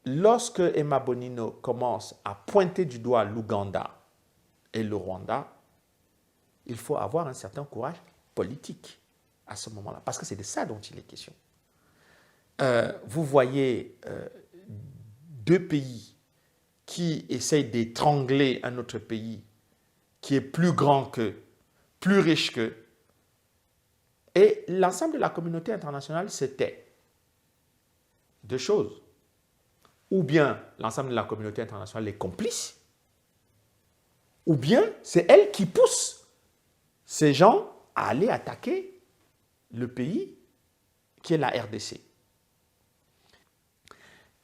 lorsque Emma Bonino commence à pointer du doigt l'Ouganda et le Rwanda, il faut avoir un certain courage politique à ce moment-là, parce que c'est de ça dont il est question. Vous voyez deux pays qui essayent d'étrangler un autre pays qui est plus grand qu'eux, plus riche qu'eux, et l'ensemble de la communauté internationale se tait. Deux choses. Ou bien l'ensemble de la communauté internationale est complice, ou bien c'est elle qui pousse ces gens à aller attaquer le pays qui est la RDC.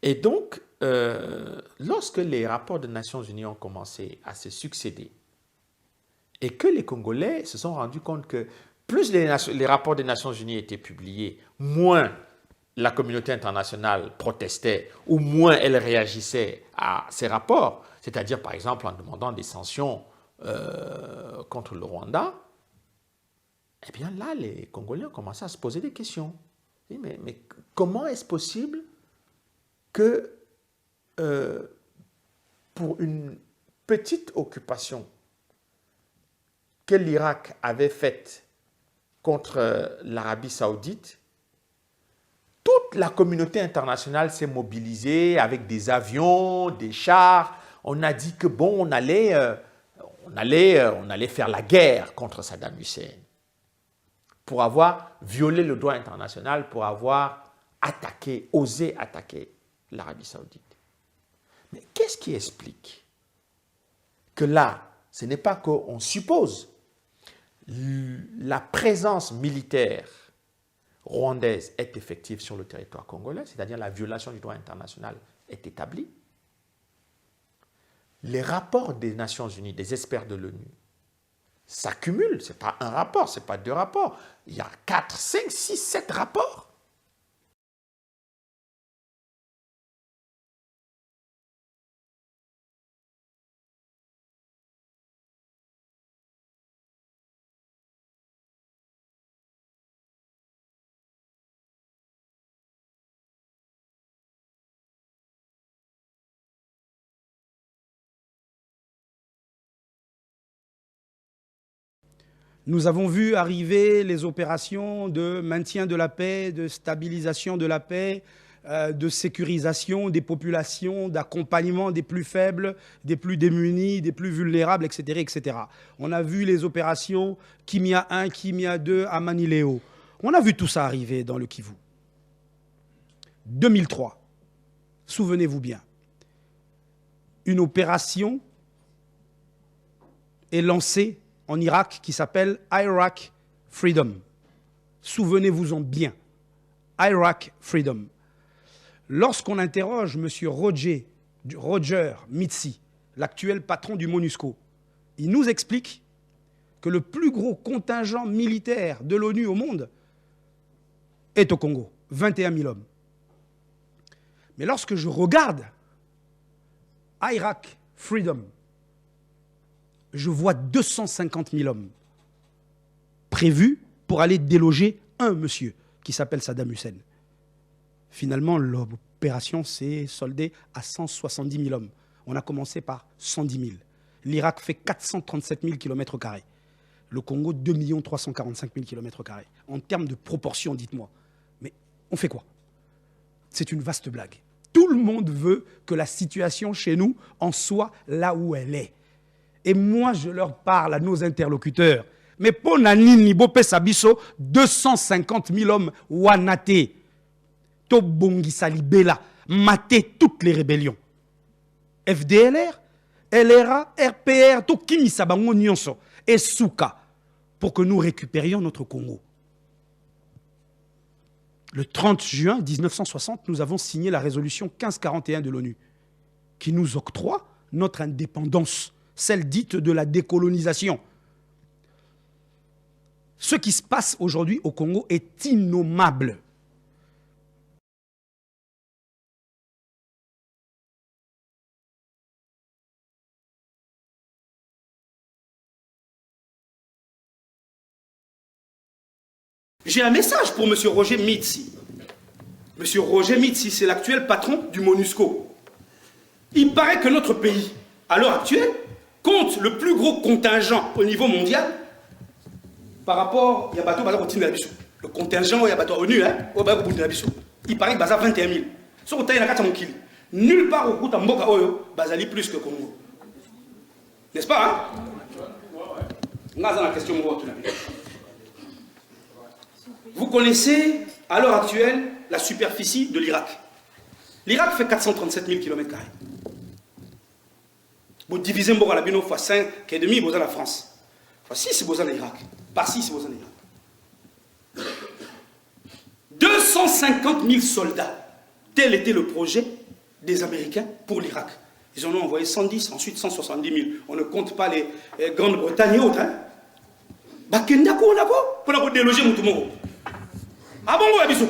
Et donc, lorsque les rapports des Nations Unies ont commencé à se succéder et que les Congolais se sont rendus compte que plus les rapports des Nations Unies étaient publiés, moins la communauté internationale protestait ou moins elle réagissait à ces rapports, c'est-à-dire par exemple en demandant des sanctions contre le Rwanda, eh bien là, les Congolais ont commencé à se poser des questions. Mais comment est-ce possible que pour une petite occupation que l'Irak avait faite contre l'Arabie Saoudite, toute la communauté internationale s'est mobilisée avec des avions, des chars. On a dit que bon, on allait faire la guerre contre Saddam Hussein pour avoir violé le droit international, pour avoir osé attaquer l'Arabie Saoudite. Mais qu'est-ce qui explique que là, ce n'est pas qu'on suppose la présence militaire rwandaise est effective sur le territoire congolais, c'est-à-dire la violation du droit international est établie. Les rapports des Nations Unies, des experts de l'ONU, s'accumulent. Ce n'est pas un rapport, ce n'est pas deux rapports. Il y a 4, 5, 6, 7 rapports. Nous avons vu arriver les opérations de maintien de la paix, de stabilisation de la paix, de sécurisation des populations, d'accompagnement des plus faibles, des plus démunis, des plus vulnérables, etc., etc. On a vu les opérations Kimia 1, Kimia 2 à Maniléo. On a vu tout ça arriver dans le Kivu. 2003, souvenez-vous bien, une opération est lancée en Irak qui s'appelle Iraq Freedom. Souvenez-vous-en bien. Iraq Freedom. Lorsqu'on interroge M. Roger Mitsi, l'actuel patron du MONUSCO, il nous explique que le plus gros contingent militaire de l'ONU au monde est au Congo, 21 000 hommes. Mais lorsque je regarde Iraq Freedom, je vois 250 000 hommes prévus pour aller déloger un monsieur qui s'appelle Saddam Hussein. Finalement, l'opération s'est soldée à 170 000 hommes. On a commencé par 110 000. L'Irak fait 437 000 km². Le Congo, 2 345 000 km². En termes de proportion, dites-moi. Mais on fait quoi? C'est une vaste blague. Tout le monde veut que la situation chez nous en soit là où elle est. Et moi, je leur parle à nos interlocuteurs. Mais pour Nanini, Bopé Sabiso, 250 000 hommes wanate. Tobongi Salibela, maté toutes les rébellions. FDLR, LRA, RPR, tout Kimi Sabango Nyonso et Souka, pour que nous récupérions notre Congo. Le 30 juin 1960, nous avons signé la résolution 1541 de l'ONU, qui nous octroie notre indépendance, celle dite de la décolonisation. Ce qui se passe aujourd'hui au Congo est innommable. J'ai un message pour M. Roger Mitsi. M. Roger Mitsi, c'est l'actuel patron du MONUSCO. Il paraît que notre pays, à l'heure actuelle, compte le plus gros contingent au niveau mondial par rapport à Yabato Baza. Le contingent Yabato ONU, il paraît que Baza 21 000. Ce qu'on a nulle part au Kouta Mboka Oyo, Bazali plus que Congo. N'est-ce pas, hein? La question. Vous connaissez, à l'heure actuelle, la superficie de l'Irak. L'Irak fait 437 000 km². Vous divisez Mboka Labino fois 5,5, vous avez la France. Fois 6, vous avez l'Irak. Par 6, vous avez l'Irak. 250 000 soldats. Tel était le projet des Américains pour l'Irak. Ils en ont envoyé 110, ensuite 170 000. On ne compte pas les Grandes-Bretagne et autres. Hein? Bakendako, on a quoi? Pour nous déloger Moutoumoro. Ah bon, Abisso?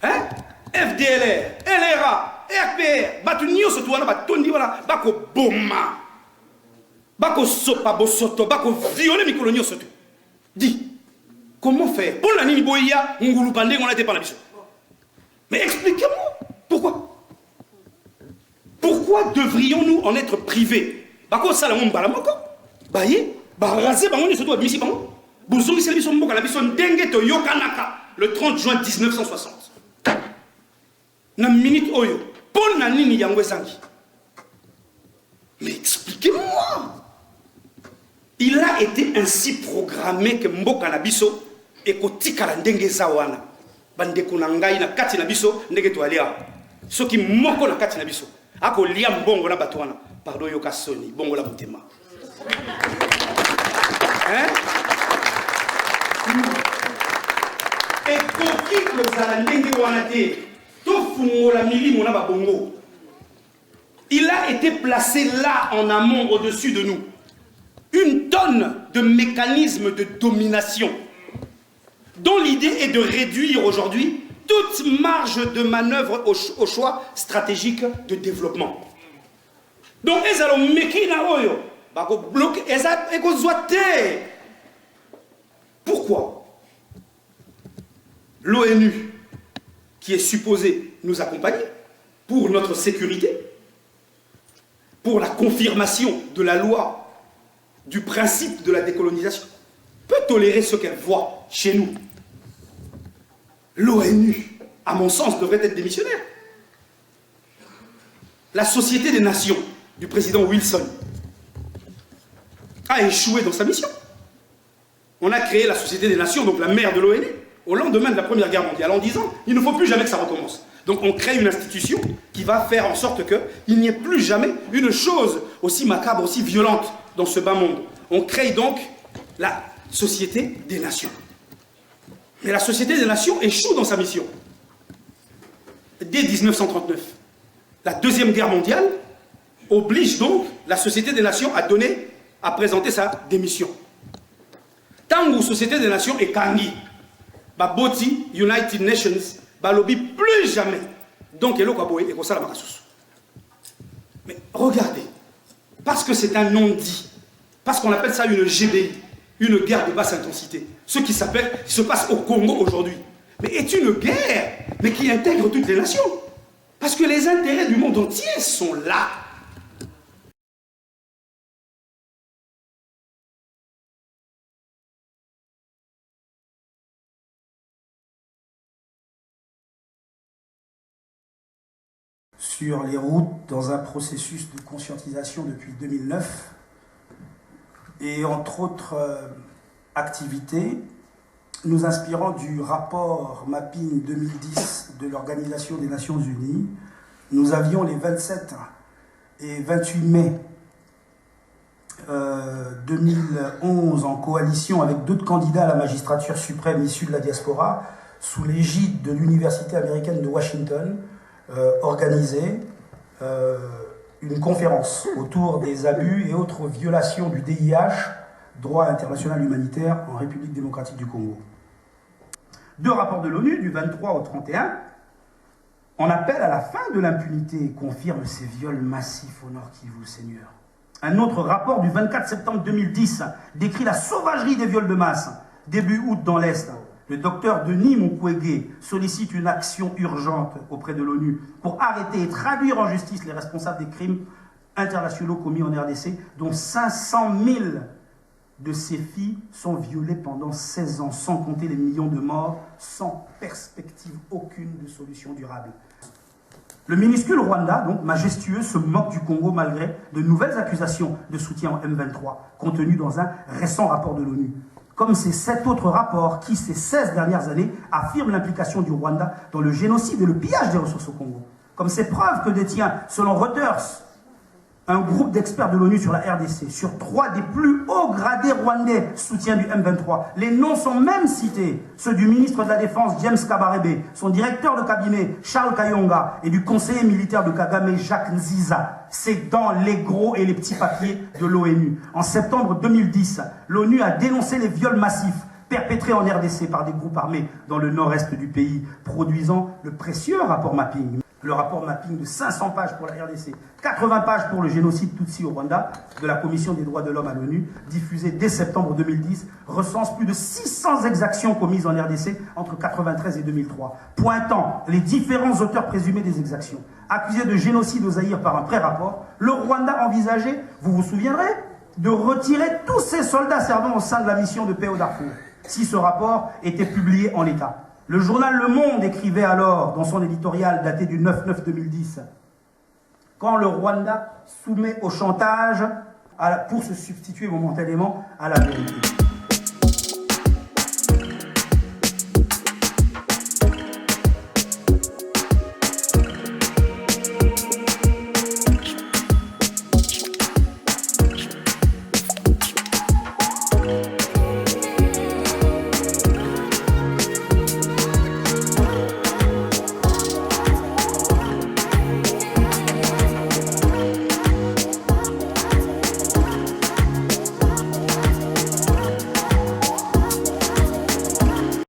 Hein? FDLR, LRA, RPR, Batunio, surtout, on a Batundi, voilà, Bako Boma. Bako Sopa, Bosoto, Bako Violer, Mikolonio, surtout. Dis, comment faire? Pour la Niniboya, Ngulu Pandé, on a été par la Bisso. Mais expliquez-moi, pourquoi? Pourquoi devrions-nous en être privés? Bako Salamon Balamoko, Baye, Barasé, Bangon, surtout à Missi Bangon, Bouzou, Selison Mboka, la Bisson Dengue, Yokanaka, le 30 juin 1960. Na minute Oyo, Paul Nanini Yangwezangi. Mais expliquez-moi! Il a été ainsi programmé que Mboka Nabiso et Kotika la Dengue Zawana. Bandeko Nangai na Kati Nabiso, Ndege Toalia. Ce qui moko na Kati Nabiso. Ako liam bongo na Batouana. Pardon Yoka Soni, bongo la Boutema. Hein? Et Koki le Zalandenge Wanate. Il a été placé là en amont au-dessus de nous. Une tonne de mécanismes de domination dont l'idée est de réduire aujourd'hui toute marge de manœuvre au choix stratégique de développement. Donc, ils allons bloquer, pourquoi l'ONU, qui est supposé nous accompagner pour notre sécurité, pour la confirmation de la loi, du principe de la décolonisation, peut tolérer ce qu'elle voit chez nous. L'ONU, à mon sens, devrait être démissionnaire. La Société des Nations du président Wilson a échoué dans sa mission. On a créé la Société des Nations, donc la mère de l'ONU, au lendemain de la Première Guerre mondiale, en disant il ne faut plus jamais que ça recommence. Donc on crée une institution qui va faire en sorte qu'il n'y ait plus jamais une chose aussi macabre, aussi violente dans ce bas monde. On crée donc la Société des Nations. Mais la Société des Nations échoue dans sa mission. Dès 1939, la Deuxième Guerre mondiale oblige donc la Société des Nations à présenter sa démission. Tant que la Société des Nations est kangi, Boti United Nations, Balobi plus jamais. Donc, mais regardez, parce que c'est un non-dit, parce qu'on appelle ça une GBI, une guerre de basse intensité, ce qui se passe au Congo aujourd'hui, mais est une guerre, mais qui intègre toutes les nations. Parce que les intérêts du monde entier sont là. Sur les routes dans un processus de conscientisation depuis 2009 et entre autres activités, nous inspirant du rapport Mapping 2010 de l'Organisation des Nations Unies, nous avions les 27 et 28 mai 2011 en coalition avec d'autres candidats à la magistrature suprême issus de la diaspora sous l'égide de l'Université américaine de Washington, organisé une conférence autour des abus et autres violations du DIH, droit international humanitaire, en République démocratique du Congo. Deux rapports de l'ONU du 23 au 31 en appellent à la fin de l'impunité et confirment ces viols massifs au Nord Kivu, Seigneur. Un autre rapport du 24 septembre 2010 décrit la sauvagerie des viols de masse début août dans l'Est, Le docteur Denis Mukwege sollicite une action urgente auprès de l'ONU pour arrêter et traduire en justice les responsables des crimes internationaux commis en RDC, dont 500 000 de ces filles sont violées pendant 16 ans, sans compter les millions de morts, sans perspective aucune de solution durable. Le minuscule Rwanda, donc majestueux, se moque du Congo malgré de nouvelles accusations de soutien au M23, contenues dans un récent rapport de l'ONU. Comme ces 7 autres rapports qui, ces 16 dernières années, affirment l'implication du Rwanda dans le génocide et le pillage des ressources au Congo. Comme ces preuves que détient, selon Reuters, un groupe d'experts de l'ONU sur la RDC, sur 3 des plus hauts gradés rwandais soutien du M23. Les noms sont même cités, ceux du ministre de la Défense James Kabarebe, son directeur de cabinet Charles Kayonga et du conseiller militaire de Kagame Jacques Nziza. C'est dans les gros et les petits papiers de l'ONU. En septembre 2010, l'ONU a dénoncé les viols massifs perpétrés en RDC par des groupes armés dans le nord-est du pays, produisant le précieux rapport mapping. Le rapport mapping de 500 pages pour la RDC, 80 pages pour le génocide Tutsi au Rwanda, de la Commission des droits de l'homme à l'ONU, diffusé dès septembre 2010, recense plus de 600 exactions commises en RDC entre 1993 et 2003, pointant les différents auteurs présumés des exactions. Accusé de génocide au Zaïre par un pré-rapport, le Rwanda envisageait, vous vous souviendrez, de retirer tous ses soldats servant au sein de la mission de paix au Darfour, si ce rapport était publié en l'état. Le journal Le Monde écrivait alors, dans son éditorial daté du 9/9/2010, « Quand le Rwanda soumet au chantage pour se substituer momentanément à la vérité ».